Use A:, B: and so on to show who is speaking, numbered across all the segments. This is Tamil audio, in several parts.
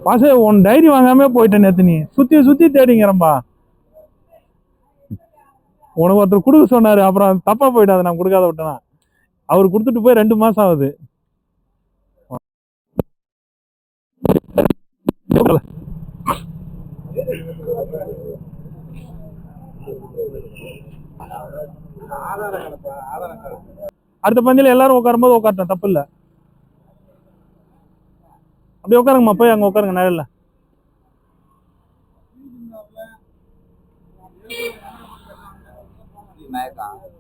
A: பாசே உன் டைரி வாங்காம போயிட்டேன் நேத்து. நீ சுத்தி சுத்தி தேடிங்கிறம்பா. உனக்கு ஒருத்தர் கொடுக்க சொன்னாரு, அப்புறம் தப்பா போயிட்டாது, நான் கொடுக்காத விட்டேனா. அவரு கொடுத்துட்டு போய் 2 மாசம் ஆகுது. அடுத்த பந்தியில எல்லாரும் உட்காரும்போது உட்காரட்டும், தப்பு இல்ல. அப்படி உட்காருங்கம்மா, போய் அங்க உட்காருங்க நேரில்.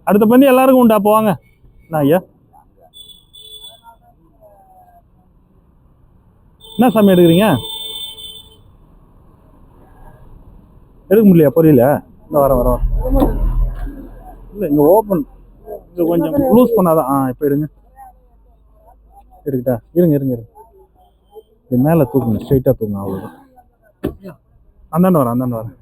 A: அடுத்த பந்தி எல்லாருக்கும் உண்டா, போவாங்க. ஐயா என்ன சாமி எடுக்கிறீங்க? எடுக்க முடியலையா? புரியல. வர வர இல்லை, இங்க ஓப்பன், இது கொஞ்சம் க்ளோஸ் பண்ணாதான். இப்போ எடுங்க. எடுக்கிட்டா? இருங்க இருங்க இருங்க. இது மேலே தூக்குங்க, ஸ்ட்ரைட்டாக தூக்குங்க. அவ்வளோதான். அந்தாண்டு வரேன், அந்தாண்டு வரேன்.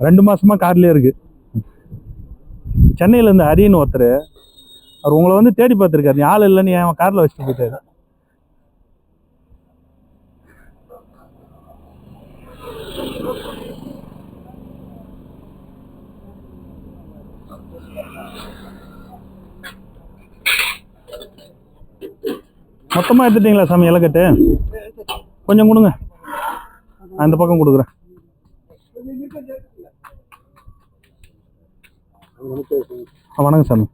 A: ரெண்டு மாசமா கார்லயே இருக்கு. சென்னையில இருந்து ஹரின்னு ஒருத்தர், அவர் உங்களை வந்து தேடி பார்த்துருக்காரு. நீ ஆள் இல்லைன்னு என் கார்ல வச்சுட்டு போயிட்டாரு. மொத்தமா எடுத்துட்டீங்களா சாமி இலக்கட்டு? கொஞ்சம் கொடுங்க, நான் இந்த பக்கம் கொடுக்குறேன். வணக்கம் சாமி.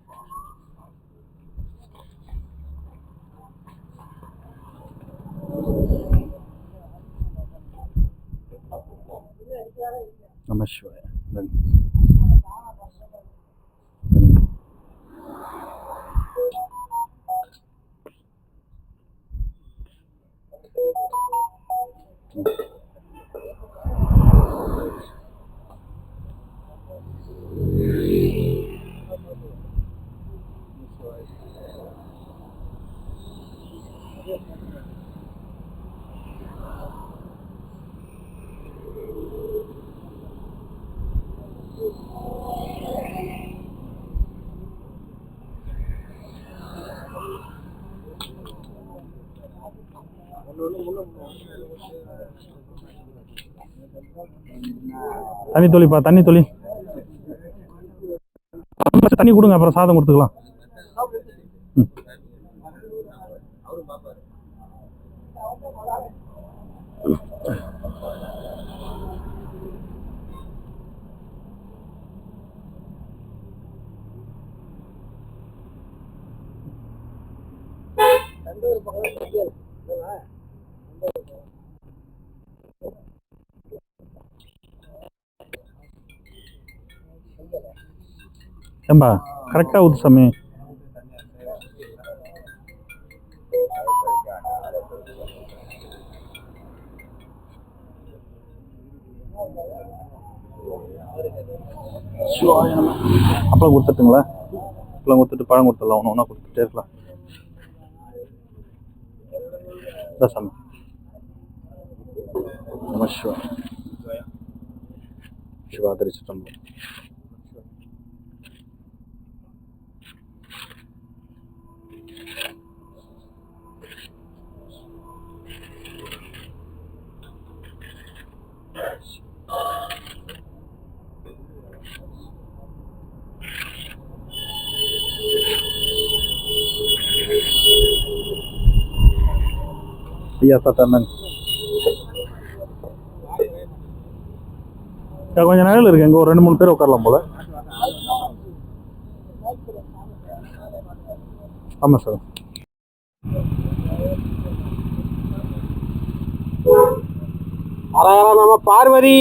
A: நமஸ்காரம். தண்ணி தொளிப்பா, தண்ணி தொளி. தண்ணி கொடுங்க, அப்புறம் சாதம் கொடுத்துக்கலாம். ஏம்பா கரெக்டா ஊத்து சாமி. அப்பளம் கொடுத்துட்டுங்களா? அப்பளம் கொடுத்துட்டு பழம் கொடுத்துடலாம், ஒன்று ஒன்றா கொடுத்துட்டே இருக்கலாம். சாமி நம சிவா. சிவாதிரி சித்தம்பரம். ஐயா சாத்தாங்க கொஞ்சம் நேரம் இருக்கு. எங்க ஒரு 2-3 பேர் உட்காரலாம் போல. ஆமா சார். நம்ம பார்வதி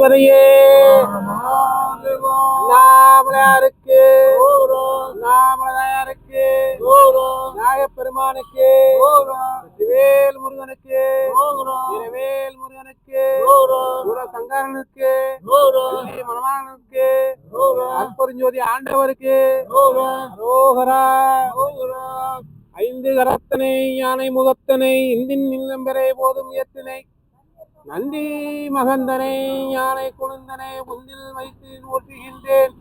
A: வரையே நாமளையாருக்கு, நாமளையாருக்கு, நாகப்பெருமானுக்கு, வேல் முருகனுக்கு,
B: நாதனுக்கு சங்கரனுக்கு மணவாளனுக்கு அற்புதஞ்சோதி ஆண்டவருக்கு அரோகரா. ஐந்து கரத்தனை யானை முகத்தனை இந்தின் நிலம்பெறை போதும் ஏத்தினை நந்தி மகந்தனை யானை குழந்தனை முந்தில் வைத்து ஓட்டுகின்றேன்.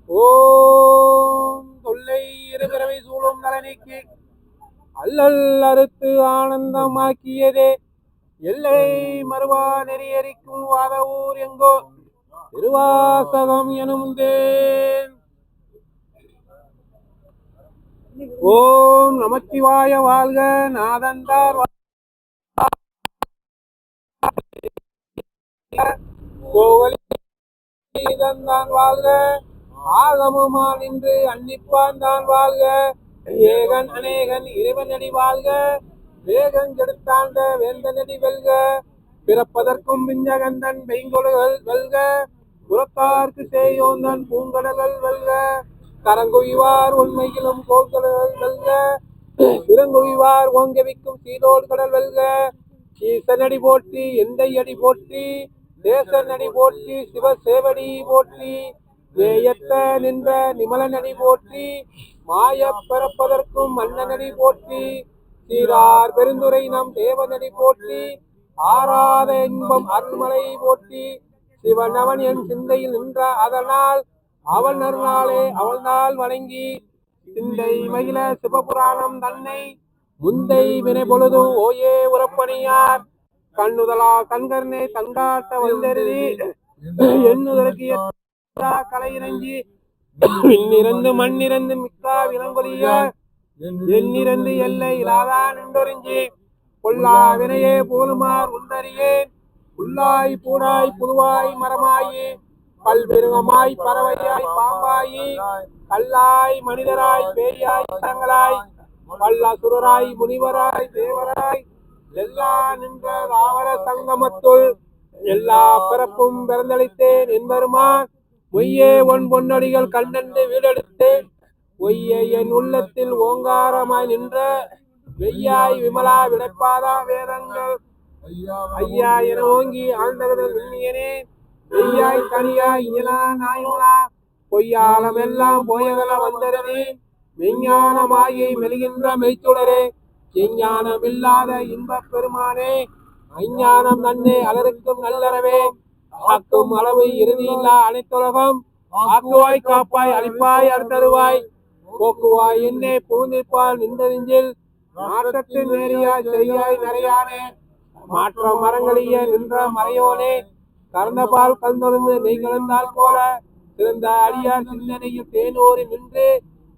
B: ஓம் தொல்லை இருபிறவை சூழும் நலனிக்கு அல்லல் அறுத்து ஆனந்தமாக்கியதே எல்லை மறுவா நெறியறிக்கும் வாதவூர் எங்கோ திருவாசகம் எனும் தேன். ஓம் நமச்சிவாய வாழ்க நாதந்தார் கோவலிதான் வாழ்க ஆகமுமா நின்று அன்னிப்பான் தான் வாழ்க ஏகன் அநேகன் இறைவனடி வாழ்க வேகன் கெடுத்தாண்ட வேந்தனடி வெல்க பிறப்பதற்கும் விஞ்சகந்தன் பெய்கொழுகள் வெல்க புறத்தார்க்கு சேயோந்தன் பூங்கடல்கள் வெல்க கரங்குவிவார் உண்மையிலும் கோள்கடல்கள் வெல்க சிறங்குவிவார் ஓங்கவிக்கும் சீதோடு கடல் வெல்க ஈசனடி போற்றி எந்தை அடி போற்றி தேசனடி போற்றி சிவசேவடி போற்றி நேயத்த நின்ற நிமலனடி போற்றி மாய பிறப்பதற்கும் மன்னனடி போற்றி சீரார் பெருந்துரை நம் தேவனடி போற்றி ஆராத இன்பம் அருள்மலை போற்றி சிவனவன் என் சிந்தையில் நின்ற அதனால் அவள் நறுநாளே அவள் நாள் வணங்கி சிந்தை மகிழ சிவபுராணம் தன்னை முந்தை வினை பொழுது ஓயே உறப்பணியார் கண்ணுதலா கண்கர்ணே தண்டாட்ட வந்தெருதி எண்ணுதற்கு கலை இறங்கி விண்ணிறந்து மண்ணிறந்து மிக்கா விலங்கொலிய எண்ணிறந்து எல்லை இலாதா நின்றொறிஞ்சி பொல்லா வினையே போலுமார் உண்டறியேன் புல்லாய் பூடாய் புதுவாய் மரமாயி பல்பெருகமாய் பறவையாய் பாம்பாயி கல்லாய் மனிதராய் பேயாய் தங்களாய் வல்லாசுரராய் முனிவராய் தேவராய் எல்லா நின்ற தாவர சங்கமத்துள் எல்லா பிறப்பும் பிறந்தளித்தேன் என்பருமான் பொய்யே ஒன் பொன்னடிகள் கண்டென்று வீடெடுத்தேன் பொய்யே என் உள்ளத்தில் ஓங்காரமாய் நின்ற வெய்யாய் விமலா விடைப்பாதா வேதங்கள் ஐயா என ஓங்கி ஆழ்ந்தகதல் விண்ணியனே வெய்யாய் தனியாய் இயலா நாயோனா பொய்யாலம் எல்லாம் போயகல வந்தரனே மெய்ஞானமாயை மெலிகின்ற மெய்ச்சுடரே எஞ்ஞானம் இல்லாத இன்பப் பெருமானே அஞ்ஞானம் நன்னே அலருக்கும் நல்லறவே ஆக்கும் அளவு இறுதியில்லா அனைத்துலகம் ஆக்குவாய் காப்பாய் அழிப்பாய் அறுத்தருவாய் போக்குவாய் என்னே பூந்திப்பால் நின்றறிஞ்சில் மாற்றத்து நேரியாய் செய்யாய் நிறையானே மாற்ற மரங்களிய நின்ற மறையோனே கறந்த பால் கலந்தொழுந்து நெய் கலந்தால் போல சிறந்த அடியார் சிந்தனையில் தேனோரி நின்று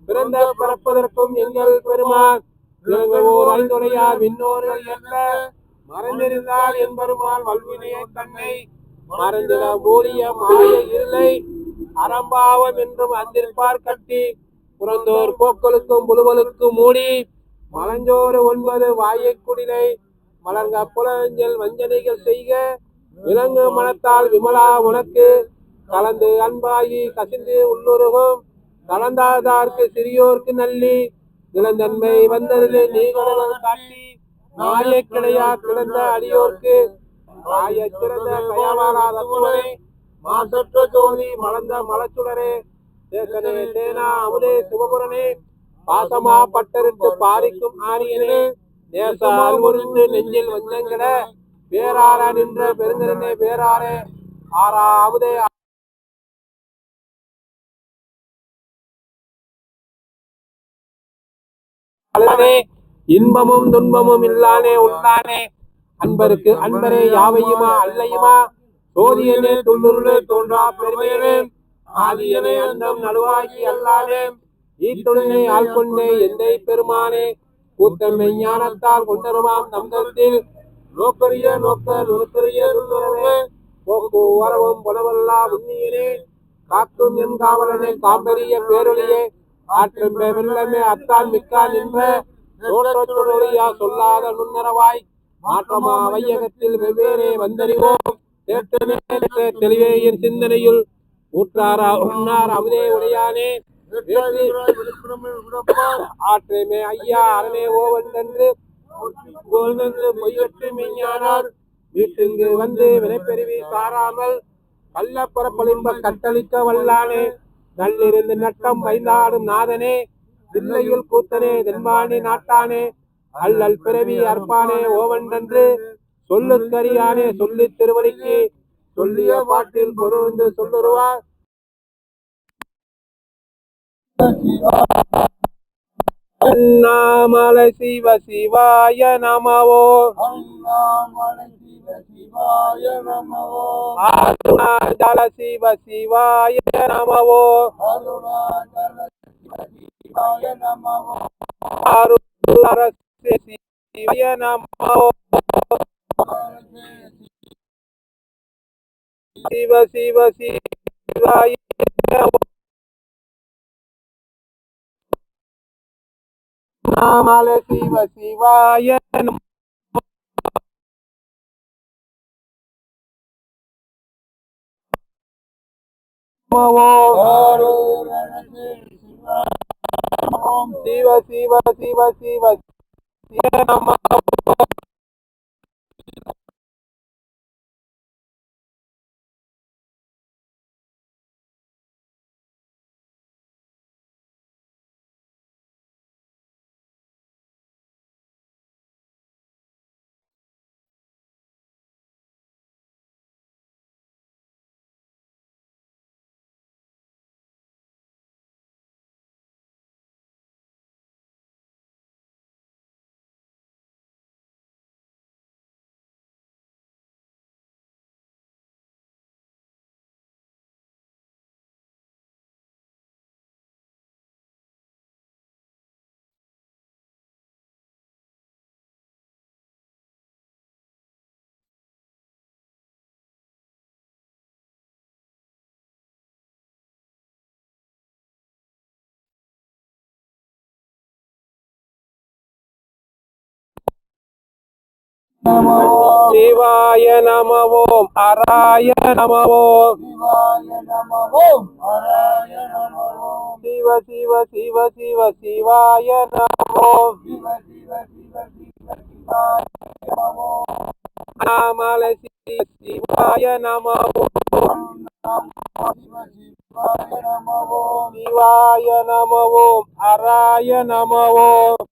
B: பிறந்த பிறப்பதற்கும் எங்கள் பெருமான் ஓர் ஐந்துடையார் விண்ணோர்கள் என்ற மறந்திருந்தால் என்பருமான் வல்வினையை தன்னை மறந்திட மூடிய மாய இருளை அறம்பாவம் என்றும் அந்திருப்பார் கட்டி புறந்தோர் போக்களுக்கும் புலுவலுக்கும் மூடி மலஞ்சோறு 9 வாயை குடிலை மலர்ந்த புலஞ்சல் வஞ்சனைகள் செய்க விலங்கு மனத்தால் விமலா உனக்கு கலந்து அன்பாகி கசிந்து உள்ளுருகும் கலந்தாதார்க்கு சிறியோர்க்கு நல்லி நிலந்தன்மை வந்ததிலே நீங்களும் காட்டி நாயை கிளையா கிடந்த அடியோர்க்கு ஆய சிறந்த கயவாளாதே மாசற்ற ஜோதி மலர்ந்த மலச்சுடரே தேசனே தேனா அமுதே சிவபுரனே பாசமா பட்டரிட்டு பாரிக்கும் ஆரியனே நேசால் உருந்து நெஞ்சில் வஞ்சங்கட பேரார நின்ற பெருங்கரனே பேராரே ஆரா அமுதே இன்பமும் துன்பமும் இல்லானே உள்ளானே அன்பருக்கு அன்பரே யாவையுமா அல்லையுமா சோதியனே துள்ளுருளே தோன்றா பெருமையனே ஆதியனே அந்தம் நடுவாகி அல்லானே ஈத்துடனே ஆள்கொண்டே எந்தை பெருமானே கூத்தன்மை ஞானத்தால் கொண்டருமாம் நம்கத்தில் நோக்கரிய நோக்க நுணுக்கரிய நுண்ணுறவே போக்கு வரவும் புலவல்லா உன்னியனே காக்கும் என் காவலனே காம்பரிய பேரொழியே ஆற்றும் வெள்ளமே அத்தான் மிக்கான் என்ற தோற்றொழியா சொல்லாத நுண்ணரவாய் மாற்றமா வையகத்தில் வெவ்வேறே வந்தறிவோம் தெளிவே என் சிந்தனையில் ஊற்றாரா உன்னார் அமுதே உடையானே ஆற்றமே ஐயா அரணே ஓவென்று பொய்யற்று மெய்ஞானார் வீட்டுங்கு வந்து வினைப்பெருவி சாராமல் கள்ள புறப்பொழிம்ப கட்டளிக்க வல்லானே நல்லிருந்து நட்டம் வைந்தாடும் நாதனே தில்லையில் கூத்தனே தென்பாண்டி நாட்டானே அல்லல் பிறவி அற்பானே ஓவன்றன்று சொல்லுக்கரியானே சொல்லி திருவடிக்கு சொல்லிய பாட்டில் பொருந்து சொல்லுருவார். அண்ணாமலை சிவ சிவாய நமவோ அருணாச்சல சிவ சிவாய நமவோ அருளரசே சிவாய நமவோ சிவ சிவ சிவாய அண்ணாமலை சிவ சிவாய நமவோ சிவ சிவ சிவ சிவ சிவ நமவோ சிவாய நமவோம் அராய நமவோம் சிவ சிவ சிவ சிவ சிவாய நமவோம் அண்ணாமலை சிவ சிவாய நமவோம் சிவாய நமவோம் அராய நமவோம்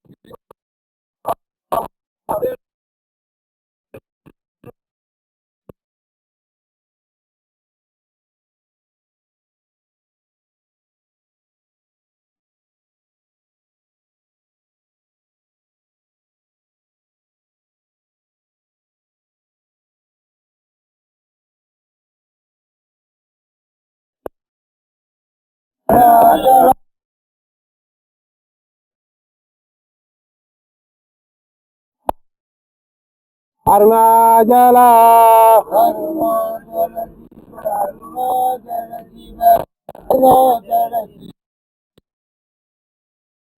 B: அருணாச்சலா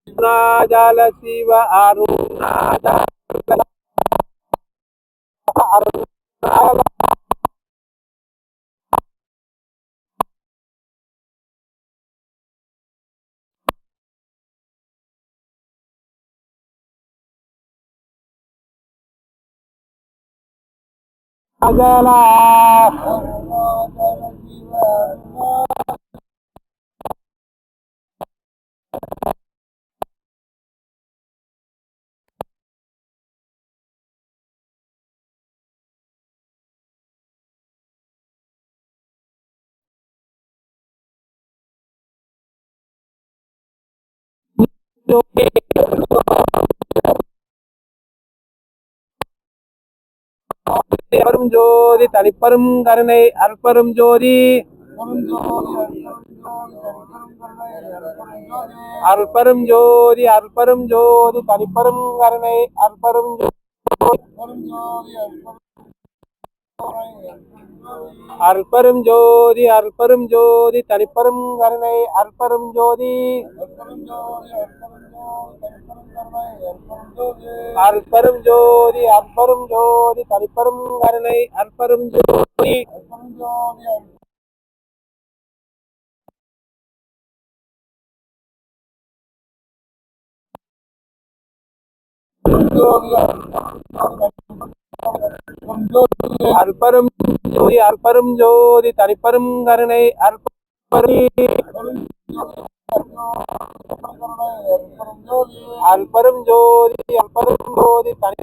B: அருணாச்சல சிவ அருணாச்சல அருணாச்சல அஜலா அருட்பெரும் ஜோதி தனிப்பெரும் கருணை அருட்பெரும் ஜோதி அருட்பெரும் ஜோதி அருட்பெரும் ஜோதி தனிப்பெரும் கருணை அருட்பெரும் அருட்பெரும் ஜோதி அருட்பெரும் ஜோதி தனிப்பெரும் கருணை அருட்பெரும் ஜோதி அருட்பெரும் ஜோதி அருட்பெரும் ஜோதி தனிப்பெரும் கருணை அருட்பெரும் ஜோதி அற்பரும் ஜோதி அற்பரும் ஜோதி தனிப்பெரும் கருணை அற்பரும் ஜோதி அற்பரும் ஜோதி தனி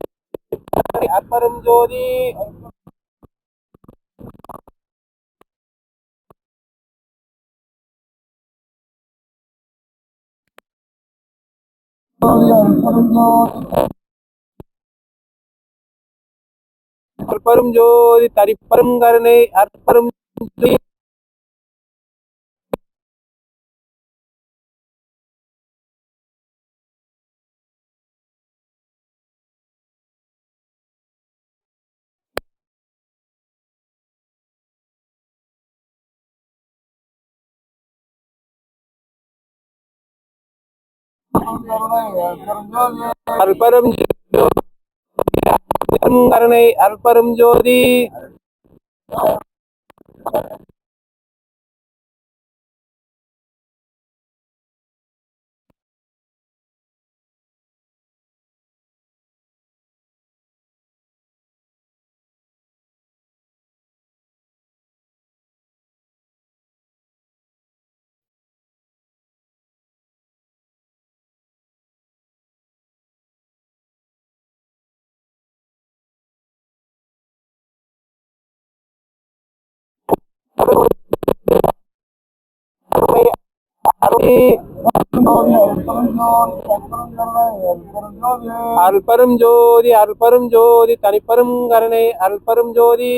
B: அற்பரும் ஜோதி அற்பரும் ஜோதி தனிப்பெரும் கருணை அற்பரும் ஜோதி அற்பரும் கருணை அற்பரும் ஜோதி அற்பரும் ஜோதி அற்பரும் ஜோதி தனிப்பெரும் கருணை அற்பரும் ஜோதி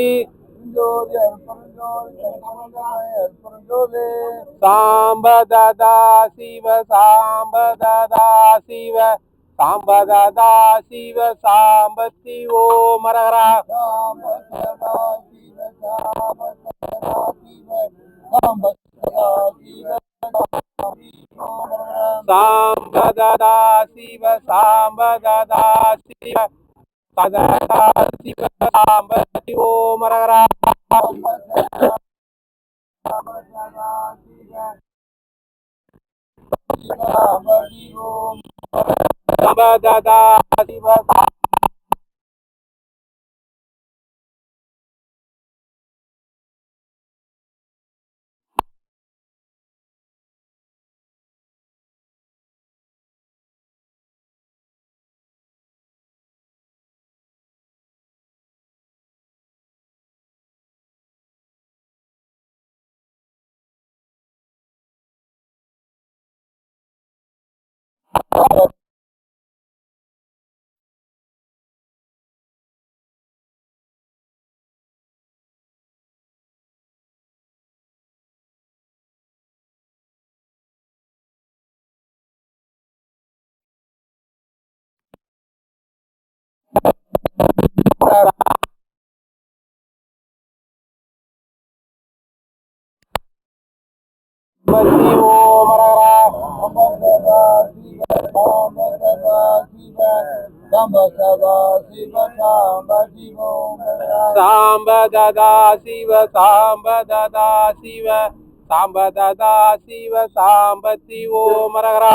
B: சாம்பததா சிவ சாம்பததா சிவ சாம்பததா சிவ சாம்பத்தி ஓம் ஹரஹரா சாம்பததா சிவ சாம்பததா சிவ சததா சிவ சாம்பத்தி ஓம் ஹரஹரா சாம்பததா சிவ சாம்பத்தி ஓம் ஹரஹரா சாம்பததா சிவ சாம்பததா சிவ சாம்பததா சிவ சாம்பத்தி ஓம் ஹரஹரா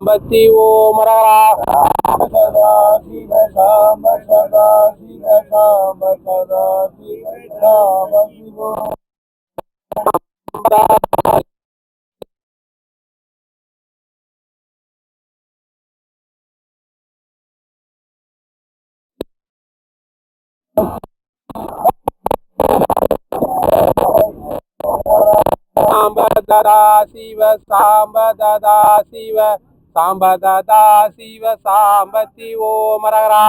B: சாம்பத்தி ஓம் ஹரஹரா சாம்பததா சிவ சாம்பததா சிவ சாம்பததா சிவ சாம்பத்தி ஓம் ஹரஹரா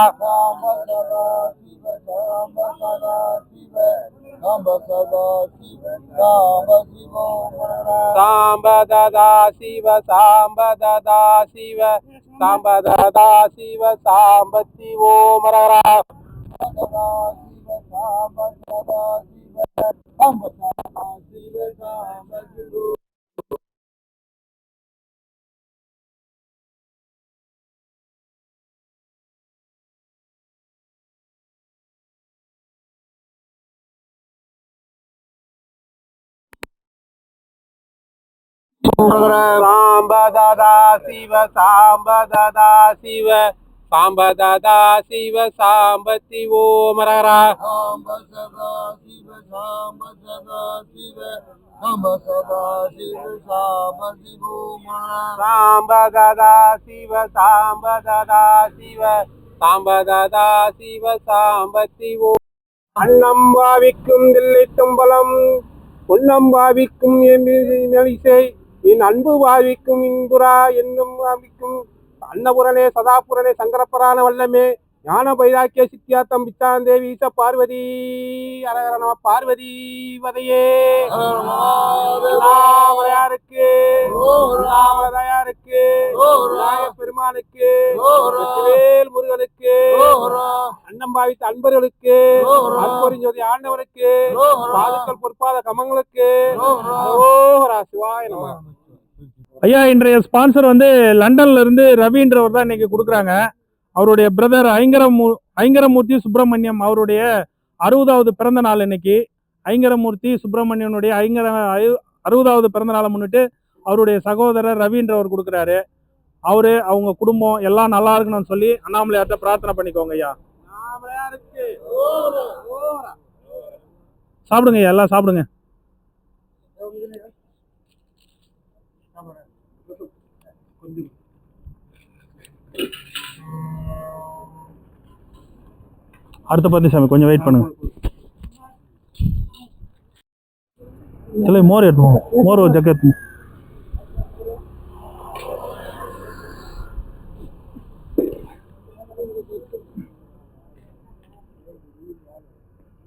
B: சாம்பததா சிவ சாம்பததா சிவ சாம்பததா சிவ சாம்பத்தி ஓம் ஹரஹரா சாம்பததா சிவ சாம்பததா சிவ சாம்பததா சிவ சாம்பதி ஓமரரா
C: சாம்ப சதா சிவ சாம்ப சதா சிவ சாம்ப சதா சிவ சாம்ப சிவோமண
B: சாம்பததா சிவ சாம்பததா சிவ சாம்பததா சிவ சாம்பதி ஓ அன்னம் பாவிக்கும் தில்லை தும்பலம் பொன்னம் பாவிக்கும் மெலிசை என் அன்பு பாவிக்கும் இன்புரா என்னும் பாவிக்கும் அன்னபுரனே சதாபுரனே சங்கரப்பரான வல்லமே ஞான பைராக்கிய சித்தியார்த்தம் பிச்சாந்தேவி ஈச பார்வதி அரகர நம பார்வதி வதையே யாருக்கு யாருக்கு பெருமானுக்கு வெற்றிவேல் முருகனுக்கு அன்னம் பாவித்த அன்பர்களுக்கு அன்பொறிஞ்சோதி ஆண்டவருக்கு சாதுக்கள் பொற்பாத கமங்களுக்கு சிவாய நம.
A: ஐயா இன்றைய ஸ்பான்சர் வந்து லண்டன்ல இருந்து ரவின்றவர் தான் இன்னைக்கு கொடுக்குறாங்க. அவருடைய பிரதர் ஐங்கரமூர்த்தி சுப்பிரமணியம் அவருடைய 60வது பிறந்த நாள் இன்னைக்கு. ஐங்கரமூர்த்தி சுப்பிரமணியனுடைய 60வது பிறந்த நாளை முன்னிட்டு அவருடைய சகோதரர் ரவின்றவர் கொடுக்குறாரு. அவங்க குடும்பம் எல்லாம் நல்லா இருக்கணும்னு சொல்லி அண்ணாமலையார்ட்ட பிரார்த்தனை பண்ணிக்கோங்க ஐயா. சாப்பிடுங்க ஐயா, எல்லாம் சாப்பிடுங்க. அடுத்த பத்தி சாமி கொஞ்சம் வெயிட் பண்ணுங்க. இல்லை மோர் எடுத்துவோம், மோர் ஒரு ஜக்க எடுத்துவோம்.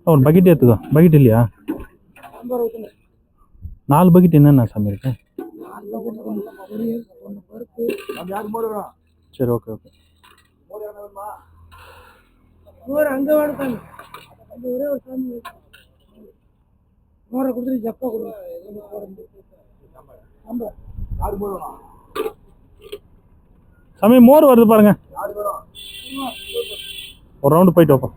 A: ஒரு பக்கெட் எடுத்துக்கோ. பக்கெட் இல்லையா? 4 பக்கெட் என்னென்ன சாமி இருக்கு? சரி ஓகே ஓகே. சாமி மோர் வருது பாருங்க. ஒரு ரவுண்டு போயிட்டு வைப்போம்.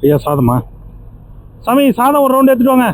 A: ஐயா சாதமா? சாமி சாதம் ஒரு ரவுண்ட் எடுத்துட்டு வாங்க.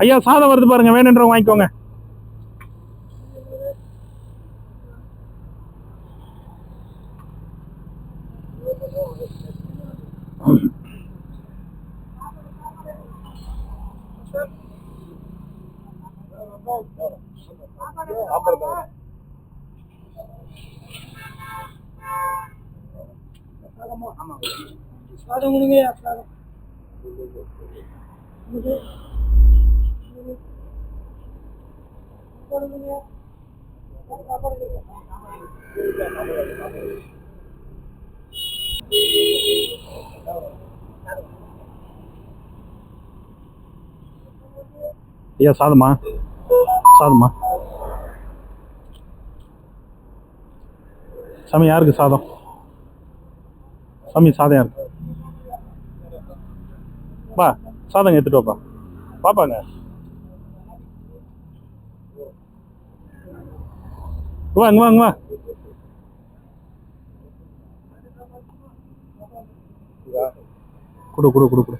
A: ஐயா சாதம் வருது பாருங்க, வேணுன்றவங்க வாங்கிக்கோங்க. ஐயா சாதமா சாதமா சாமி யாருக்கு சாதம்? சாமி சாதம் யாருக்கு? பா சாதம் எடுத்துட்டு வாப்பா. பாப்பாங்க வாங்க வாங்க வா. கொடு கொடு கொடு கொடு.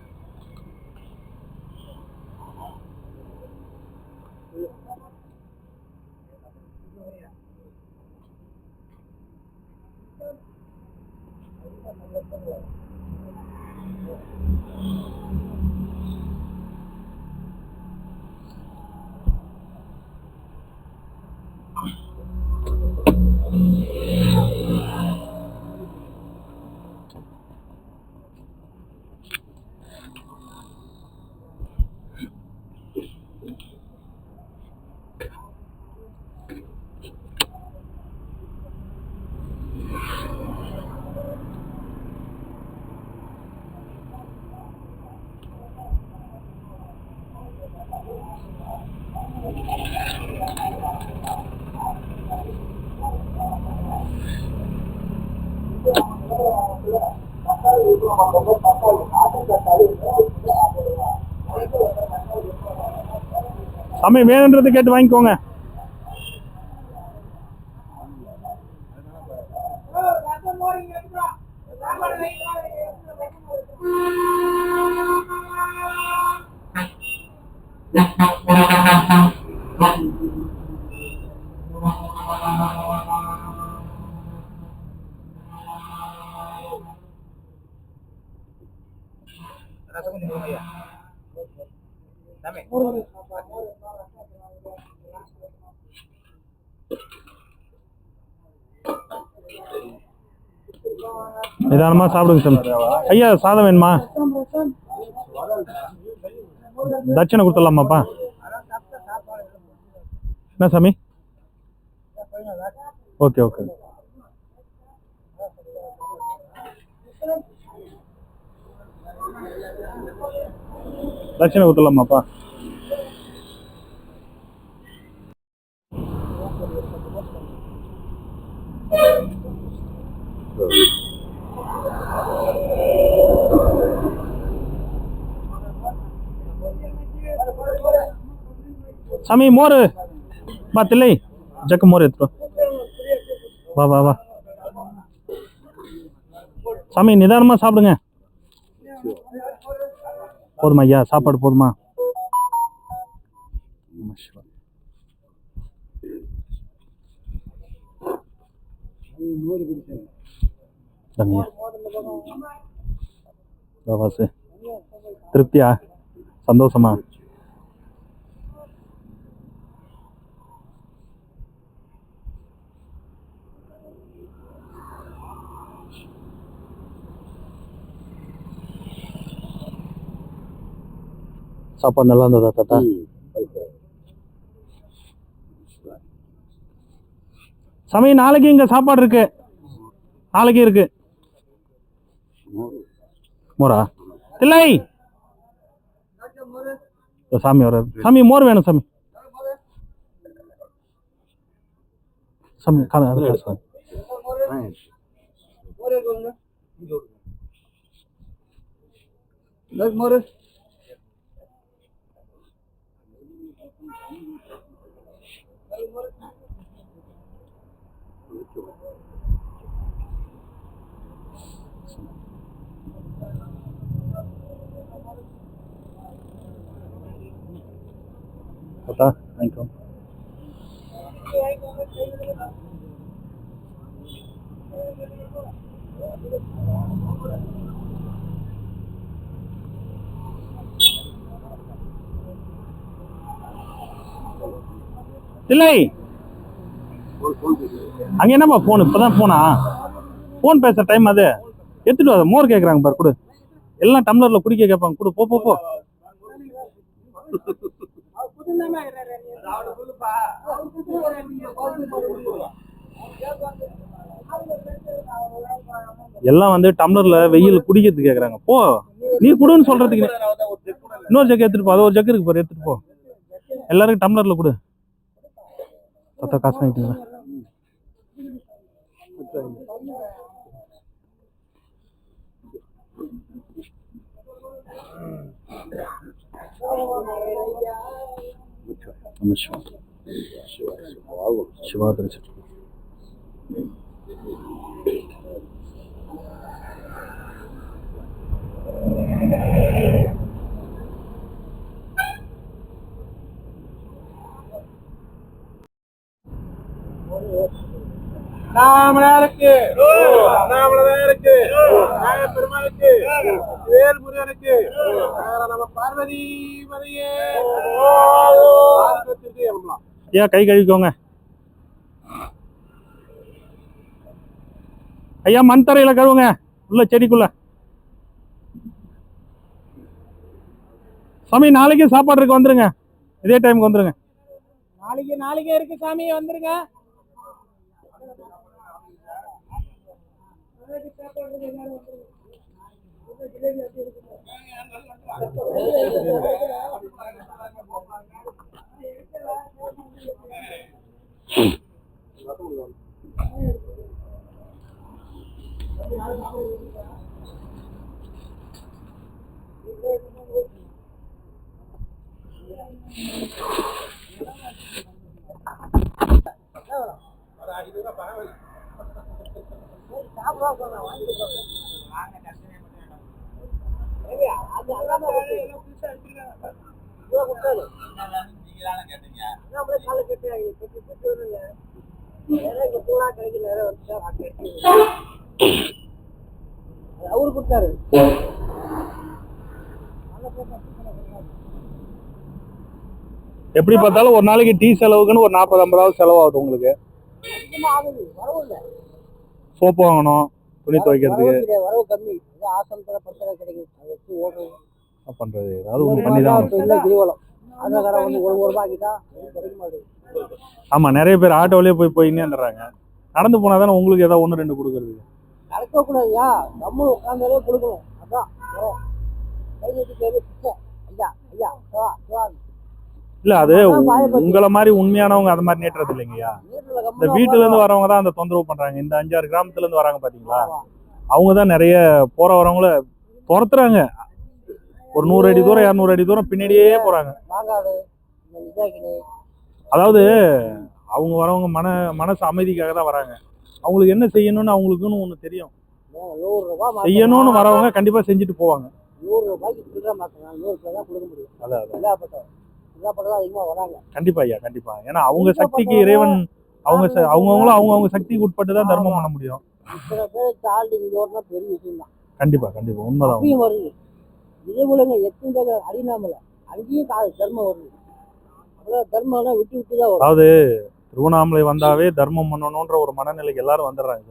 A: சாமி வேணுன்றது கேட்டு வாங்கிக்கோங்க. நிதானமா சாப்பிடுங்க சாமி. ஐயா சாதம் வேணுமா? தட்சணை கொடுத்துடலாமாப்பா? என்ன சாமி? Okay okay. தட்சணை கொடுத்துடலாமாப்பா? சாமி மோர் வா, தில்லை ஜக்கு மோர் எடுத்துட்டு வா வா வா. சாமி நிதானமா சாப்பிடுங்க. போதுமா ஐயா? சாப்பாடு போதுமா? வாசு திருப்தியா? சந்தோஷமா? சாப்பாடு நல்லா இருந்ததா தாத்தா? சாமி நாளைக்கு இங்க சாப்பாடு இருக்கு. நாளைக்கு இருக்கு. மோரா? தில்லை சாமி வர. சாமி மோர் வேணும் சாமி. சாமி சாமி பார்த்தா வாங்கிக்கோ. இல்லை அங்க என்னப்பா போன் இப்பதான் போனா போன் பேசுற டைம் அது எடுத்துட்டு வா மோர் கேக்குறாங்க பாரு கொடு எல்லாம் டம்ளர்ல குடிக்க கேட்பாங்க கொடு போ போ போ எல்லாம் வந்து டம்ளர்ல வெயில் குடிக்கிறதுக்கு கேக்குறாங்க போ நீ குடுன்னு சொல்றதுக்கு இன்னொரு ஜக்கு எடுத்துட்டு போ அது ஒரு ஜக்கு இருக்கு பாரு எடுத்துட்டு போ எல்லாருக்கும் டம்ளர்ல கொடு பத்தா காசு வாங்கிட்டீங்களா சிவா தரிசிட்டு
B: நாமளுக்கு நாமளுக்கு பெருமாளுக்கு வேல் முருகனுக்கு நம்ம பார்வதி மதியே
A: ஐயா கை கழுவிக்கோங்க ஐயா மண் தரையில கழுவுங்க உள்ள செடிக்குள்ள சாமி நாளைக்கு சாப்பாடு இருக்கு வந்துருங்க இதே டைமுக்கு வந்துருங்க
B: நாளைக்கு இருக்கு சாமி வந்துருங்க அவரு கொடுத்தாரு
A: எப்படி பார்த்தாலும் ஒரு நாளைக்கு டீ செலவுக்குன்னு ஒரு 40-50 செலவாகுது உங்களுக்கு சோப்பு வாங்கணும் துணி துவைக்கிறதுக்கு
B: வரவு கம்மி ஆசனத்துல பிரச்சனை கிடைக்கும்
A: பண்றது ஏதாவது ஒண்ணு பண்ணிதான்
B: கிரிவலம் வந்து ஒரு ரூபாய்க்கிட்டா கிடைக்க மாட்டேங்குது
A: ஆமா நிறைய பேர் ஆட்டோலயே போயின்னே வந்துடுறாங்க நடந்து போனா தானே உங்களுக்கு ஏதாவது 1-2 கொடுக்கறது
B: நடக்க கூடாதுயா நம்ம உட்காந்தாலே கொடுக்கணும் அதான் கை நீட்டி ஐயா ஐயா
A: இல்ல அது உங்களை மாதிரி உண்மையானவங்க அது மாதிரி நீட்டுறது இல்லைங்கய்யா இந்த வீட்டுல இருந்து வரவங்க தான் அந்த தொந்தரவு பண்றாங்க இந்த 5-6 கிராமத்துல இருந்து வராங்க பாத்தீங்களா அவங்கதான் நிறைய போற வரவங்கள துரத்துறாங்க ஒரு 100 அடி தூரம் 200 அடி தூரம் பின்னாடியே போறாங்க அதாவது அவங்க வரவங்க மனசு அமைதிக்காக தான் வராங்க அவங்களுக்கு என்ன செய்யணும்னு அவங்களுக்குன்னு ஒண்ணு தெரியும் செய்யணும்னு வரவங்க கண்டிப்பா செஞ்சுட்டு போவாங்க
B: 100 ரூபாய்க்கு அதான்
A: கண்டிப்பா ஐயா கண்டிப்பா ஏன்னா அவங்க சக்திக்கு இறைவன் அவங்கவுங்களும் அவங்கவுங்க சக்திக்கு உட்பட்டு தான் தர்மம் பண்ண முடியும் கண்டிப்பா கண்டிப்பா உண்மைதான்
B: வருது இதே போலங்க எத்தனை அறியாமல அங்கேயும் தர்மம் வருது தர்மம் விட்டு விட்டுதான் வரும்
A: அதாவது திருவண்ணாமலை வந்தாவே தர்மம் பண்ணணும்ன்ற ஒரு மனநிலைக்கு எல்லாரும் வந்துடுறாங்க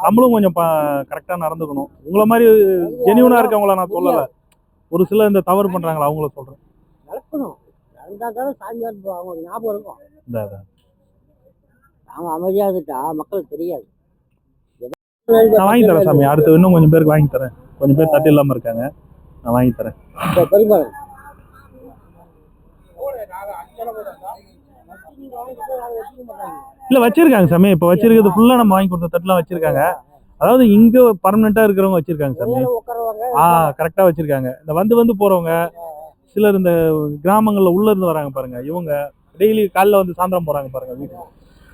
A: நம்மளும் கொஞ்சம் கரெக்டா நடந்துக்கணும் உங்களை மாதிரி ஜெனியூனா இருக்கவங்கள நான் சொல்லல ஒரு சில இந்த தவறு பண்றாங்களா அவங்கள சொல்றேன்
B: நடக்கணும் சாமியார் அவங்க ஞாபகம் இருக்கும் அவங்க அமைதியா இருந்துட்டா மக்களுக்கு தெரியாது
A: நான் வாங்கி தரேன் சாமி அடுத்து இன்னும் கொஞ்சம் பேருக்கு வாங்கி தரேன் கொஞ்சம் பேர் தட்டு இல்லாம இருக்காங்க நான் வாங்கி தரேன்
B: பெருமாள்
A: இல்ல வச்சிருக்காங்க சாமி இப்ப வச்சிருக்கிறது ஃபுல்லா நம்ம வாங்கி கொடுத்த தட்டுலாம் வச்சிருக்காங்க அதாவது இங்க பர்மனண்டா இருக்கிறவங்க வச்சிருக்காங்க சாமி கரெக்டா வச்சிருக்காங்க இந்த வந்து போறவங்க சிலர் இந்த கிராமங்கள்ல உள்ள இருந்து வராங்க பாருங்க இவங்க டெய்லி காலைல வந்து சாயந்தரம் போறாங்க பாருங்க வீட்டுக்கு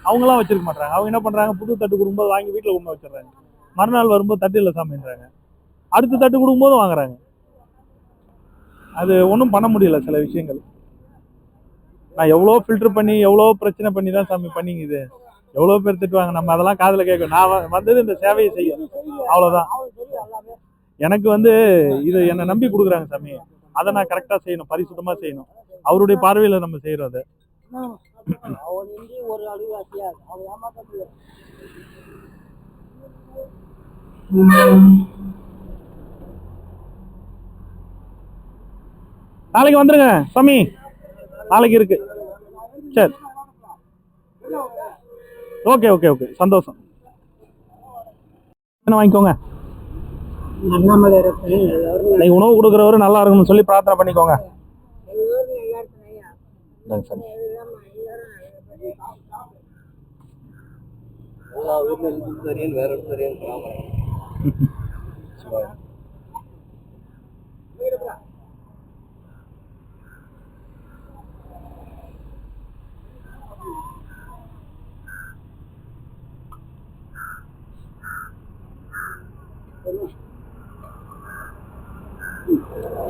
A: அவங்க எல்லாம் வச்சிருக்க மாட்டாங்க அவங்க என்ன பண்றாங்க புது தட்டு கொடுக்கும்போது வாங்கி வீட்டுல கொண்டு வச்சிடறாங்க மறுநாள் வரும்போது தட்டு இல்ல சாமின்றாங்க அடுத்த தட்டு கொடுக்கும்போது வாங்குறாங்க அது ஒன்றும் பண்ண முடியல சில விஷயங்கள் நான் எவ்வளோ ஃபில்டர் பண்ணி எவ்வளோ பிரச்சனை பண்ணி தான் சாமி பண்ணிங்க இது. எவ்வளோ பேர் திட்டுவாங்க, நம்ம அதெல்லாம் காதில் கேட்கும். நான் வந்தது இந்த சேவையை செய்யும், அவ்வளோதான். எனக்கு வந்து இது என்னை நம்பி கொடுக்குறாங்க சாமி, அதை நான் கரெக்டாக செய்யணும், பரிசுத்தமாக செய்யணும். அவருடைய பார்வையில் நம்ம செய்கிறோம் அதை. நாளைக்கு வந்துருங்க சாமி, நாளைக்கு இருக்கு. சரி, ஓகே ஓகே ஓகே, சந்தோஷம். என்ன வாங்கிக்கோங்க. நீங்க உணவு கொடுக்குறவரு நல்லா இருக்கணும்னு சொல்லி பிரார்த்தனை பண்ணிக்கோங்க.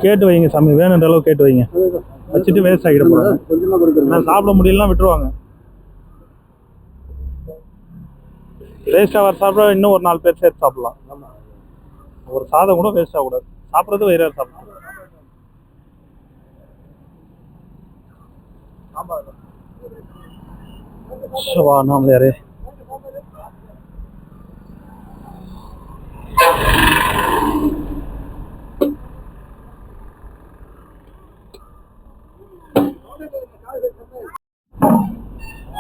A: கேட்டு வைங்க சாமி, வேணுன்ற அளவு கேட்டு வைங்க. வச்சுட்டு வேஸ்ட் ஆகிட போறாங்க. நான் சாப்பிட முடியலாம் விட்டுருவாங்க. வேஸ்ட் ஆகிற சாப்பிட இன்னும் ஒரு 4 பேர் சேர்த்து சாப்பிடலாம். ஒரு சாதம் கூட வேஸ்ட் ஆகக்கூடாது. சாப்பிட்றது வயிறு சாப்பிடலாம். நாம யாரே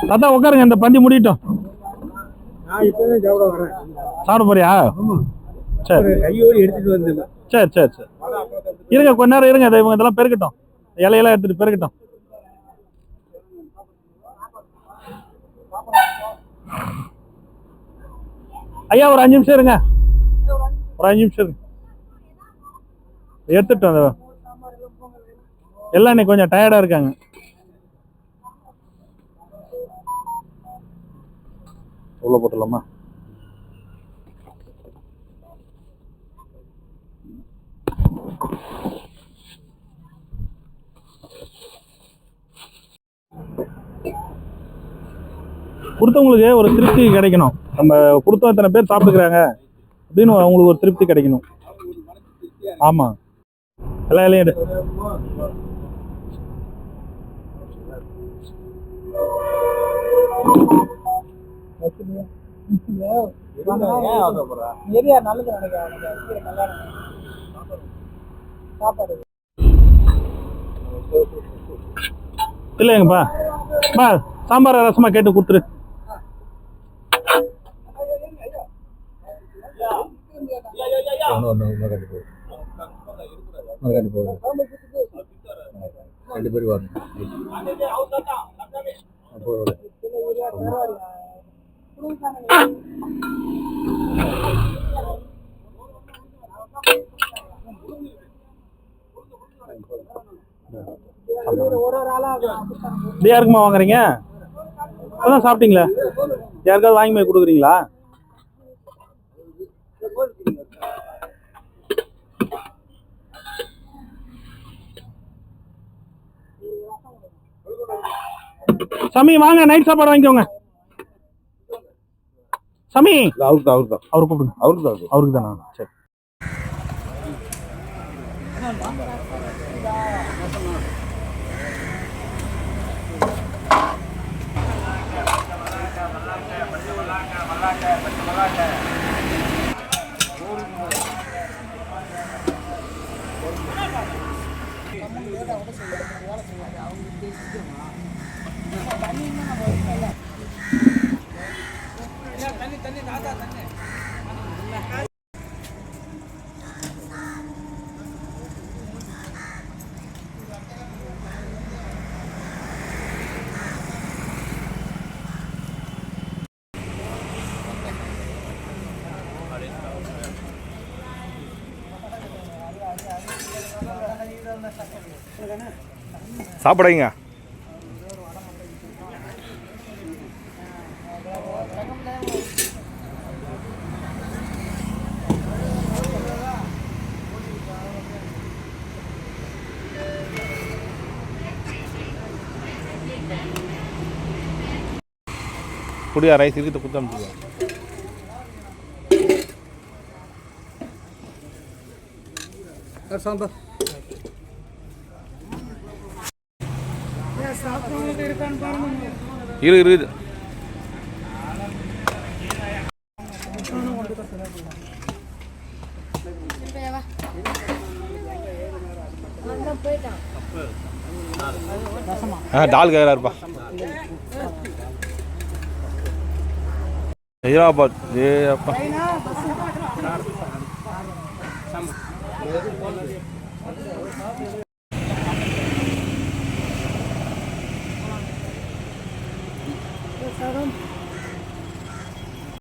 A: தாத்தா உட்காருங்க, இந்த பந்தி முடிட்டோம். சாப்பிட போறியா? சரி, கையோடு எடுத்துட்டு வந்து. சரி சரி சரி, இருங்க கொஞ்ச நேரம் இருங்க. இவங்க இதெல்லாம் பெருக்கட்டும், இலையெல்லாம் எடுத்துட்டு பெருக்கட்டும். ஐயா ஒரு 5 நிமிஷம் இருங்க, ஒரு 5 நிமிஷம் இருங்க. எடுத்துட்டோம். எல்லாம் இன்னைக்கு கொஞ்சம் டயர்டா இருக்காங்க. உள்ள போட்டுலாமா? கொடுத்தவங்களுக்கு ஒரு திருப்தி கிடைக்கணும். நம்ம கொடுத்த இத்தனை பேர் சாப்பிட்டுக்கிறாங்க அப்படின்னு அவங்களுக்கு ஒரு திருப்தி கிடைக்கணும். ஆமா, எல்லா இலையும் எடு. இல்லைங்கப்பா, சாம்பார் ரசமா கேட்டு கொடுத்துரு.
C: ரெண்டு பேரும் வரணும்.
A: யாருக்குமா வாங்குறீங்க? அதான் சாப்பிட்டீங்களா? யாருக்காவது வாங்கி போய் கொடுக்குறீங்களா? சாமி வாங்க, நைட் சாப்பாடு வாங்கிக்கோங்க. சாமி
C: அவருக்கு தான்
A: அவரு கூப்பிடுங்க. அவருக்கு தானா? சரி.
D: சாப்பிடுங்க.
C: குடியா ரைஸ் இருக்குது கொடுத்து அனுப்பிச்சுடுவோம்.
B: சாம்பார்
C: இருக்குது. டால் கேட்குறாருப்பா. ஹைதராபாத் ஏ அப்பா.